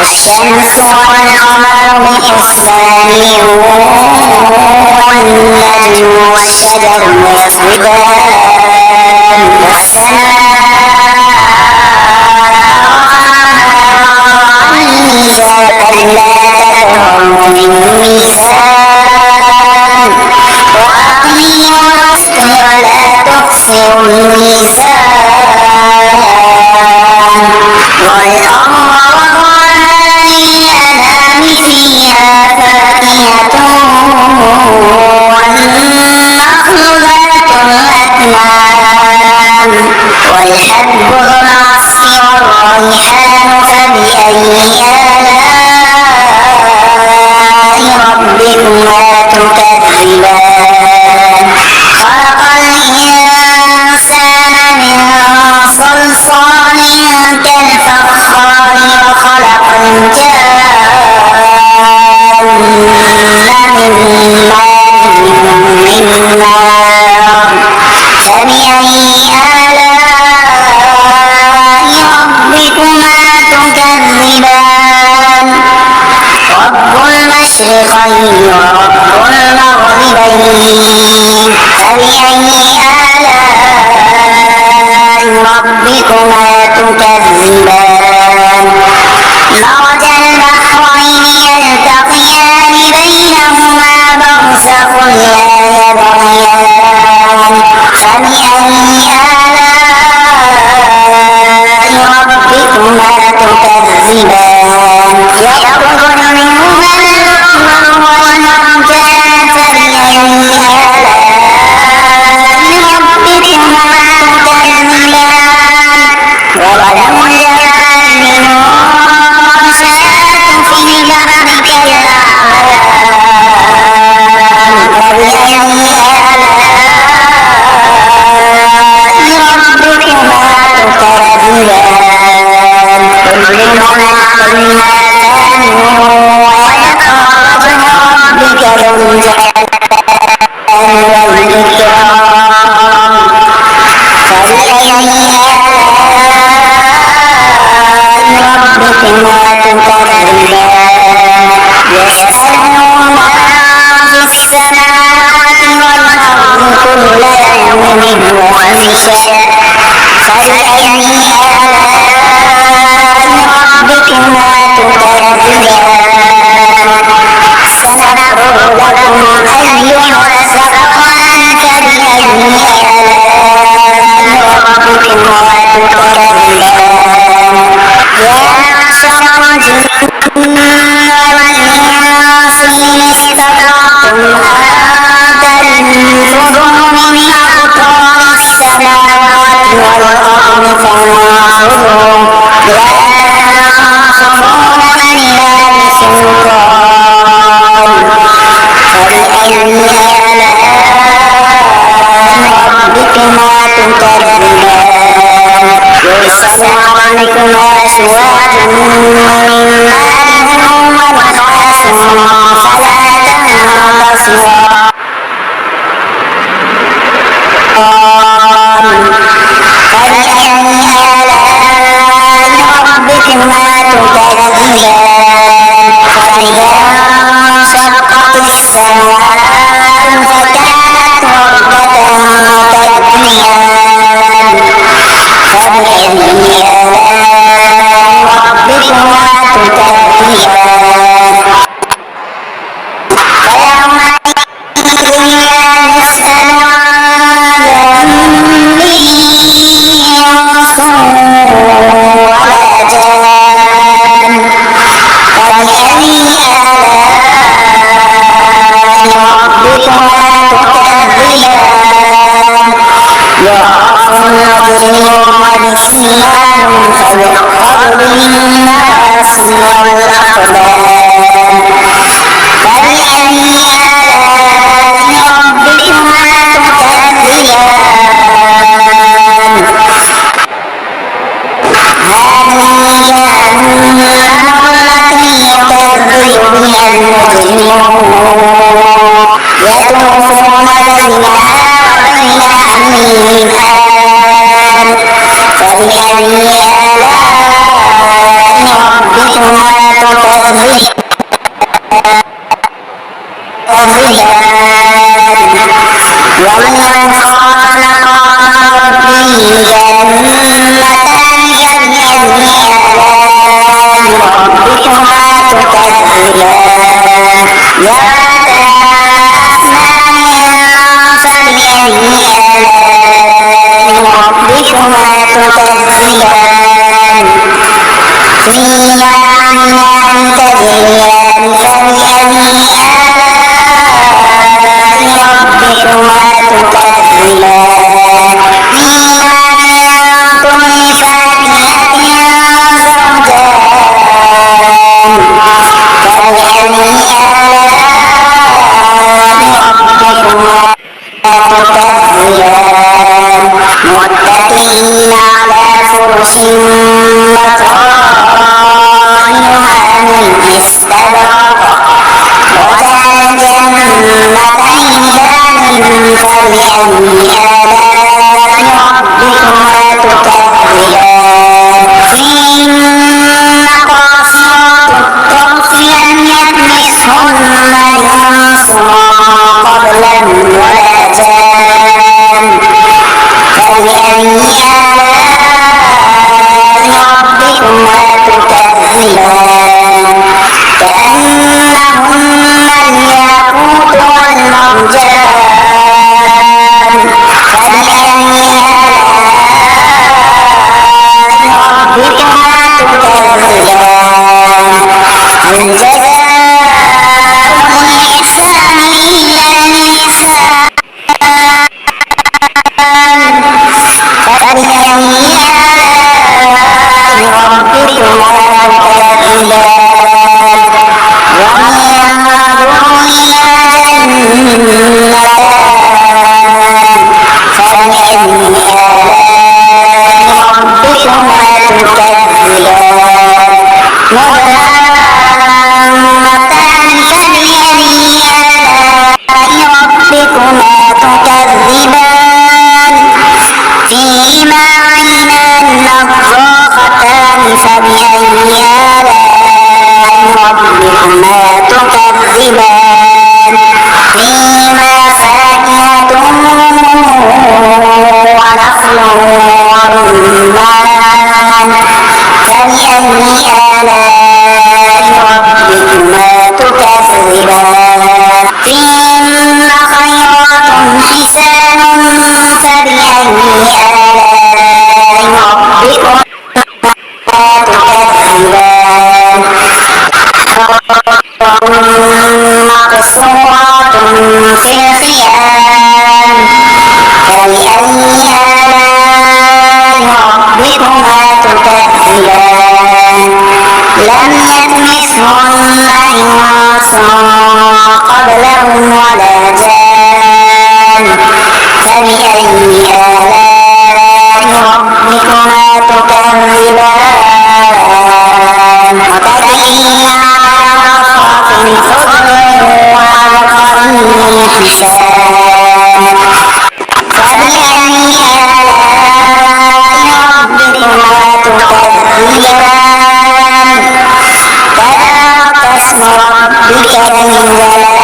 الشمس والقمر بحسبان والنجم والشجر يسجدان والسماء ألا تطغوا في الميزان وأقيموا القسط ولا تخسروا الميزان والأرض وضعها للأنام فيها فاكهة والنخل ذات الأكمام والحب ذو العصف والريحان فبأي ربكما تكذبان خلق الإنسان من صلصال كالفخار وخلق الجان من مارج من نار فبأي آلاء ربكما تكذبان رب المشرقين ورب المغربين فبأي آلاء ربكما تكذبان مرج البحرين يلتقيان بينهما برزخ لا يبغيان فبأي آلاء ربكما تكذبان يخرج منهما اللؤلؤ والمرجان فبأي آلاء ربكما تكذبان وله الجوار المنشآت في البحر كالأعلام فبأي آلاء ربكما تكذبان كل من عليها فان ويبقى وجه ربك ذو الجلال والإكرام فبأي آلاء ربكما تكذبان يسأله من في السماوات والأرض كل يوم هو في شأن فبأي آلاء ربكما تكذبان سنفرغ لكم أيها الثقلان فبأي آلاء ربكما تكذبان يا معشر الجن والإنس إن استطعتم أن تنفذوا من أقطار السماوات والأرض فانفذوا لا تنصرون إلا بسلطان فبأي آلاء ربكما تكذبان يرسل عليكما شواظ من نار ونحاس فلا تنتصران فبأي آلاء ربكما تكذبان فإذا انشقت السماء فكانت وردة كالدهان فبأي آلاء ربكما تكذبان فيومئذ لا يسأل عن ذنبه إنس ولا جان فبأي آلاء ربكما تكذبان يعرف المجرمون بسيماهم فيؤخذ بالناس والأقدام فبأي آلاء ربكما تكذبان هذه جهنم التي بها المجرمون يطوفون بينها وبين حميم آن فبأي آلاء ربكما تكذبان ومن خاف مقام ربه جنتان فبأي آلاء ربكما تكذبان ذواتا أفنان فبأي آلاء ربكما تكذبان فيهما عينان تجريان فبأي آلاء ربكما تكذبان فيهما من كل فاكهة زوجان فبأي آلاء ربكما تكذبان متكئين على فرش مقامها من استبرق وجعل جنتين دان فبأي آلاء ربكما تكذبان فيهن قاصرات الطرف لم يطمثهن إنس قبلهم ولا جان فبأي آلاء ربكما تكذبان كأنهن الياقوت والمرجان فبأي آلاء ربكما تكذبان هل جزاء الإحسان إلا الإحسان فبأي آلاء ربكما تكذبان ومن دونهما جنتان فبأي آلاء ربكما تكذبان مدهامتان فبأي آلاء ربكما تكذبان فيهما عينان نضاختان فبأي آلاء ربكما تكذبان فيهما فاكهة ونخل ورمان فبأي آلاء ربكما تكذبان فيهن خيرات حسان فبأي آلاء ربكما تكذبان مقصورات في الخيام فبأي آلاء ربكما تكذبان لم يطمثهن إنس قبلهم ولا جان فبأي آلاء ربكما تكذبان متكئين على رفرف خضر وعبقري حسان فبأي آلاء ربكما تكذبان تبارك اسم ربك ذي الجلال